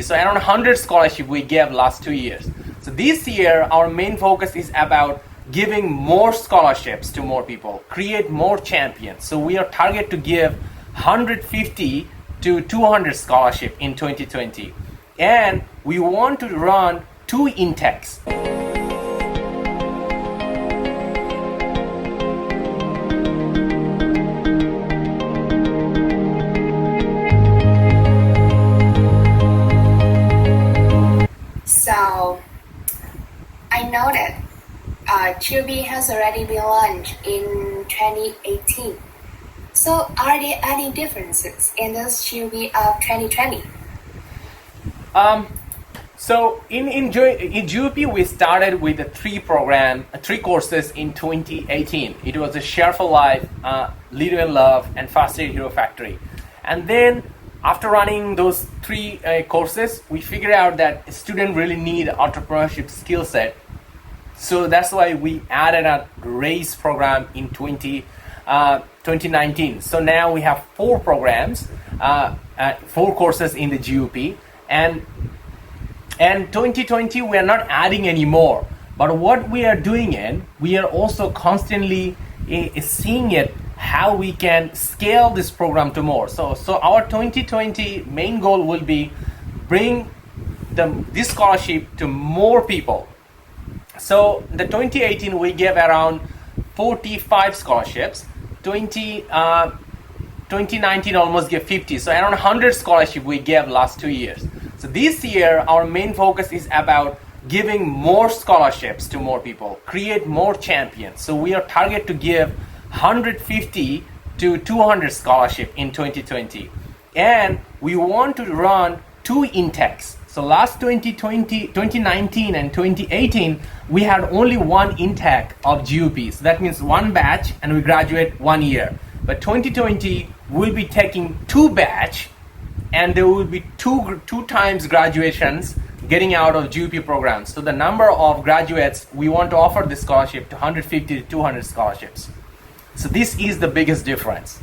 So around 100 scholarship we gave last 2 years. So this year our main focus is about giving more scholarships to more people, create more champions. So we are target to give 150 to 200 scholarship in 2020. And we want to run 2 intakes. So, I know that GUP has already been launched in 2018. So, are there any differences in this GUP of 2020? So in GUP we started with the 3 courses in 2018. It was a Share for Life, Lead and Love, and Fast Aid Hero Factory. And then after running those 3 courses, we figured out that students really need entrepreneurship skill set. So that's why we added a race program in 2019. So now we have 4 programs, 4 courses in the GUP, and 2020 we are not adding any more. But what we are doing we are also constantly seeing it how we can scale this program to more. So our 2020 main goal will be bring this scholarship to more people. So the 2018 we gave around 45 scholarships. 2019 almost gave 50. So around 100 scholarship we gave last 2 years. So this year our main focus is about giving more scholarships to more people, create more champions. So we are target to give 150 to 200 scholarship in 2020. And we want to run 2 intakes. So last 2019 and 2018, we had only 1 intake of GUP. So that means 1 batch and we graduate 1 year. But 2020, we'll be taking 2 batch and there will be two times graduations getting out of GUP programs. So the number of graduates, we want to offer this scholarship to 150 to 200 scholarships. So this is the biggest difference.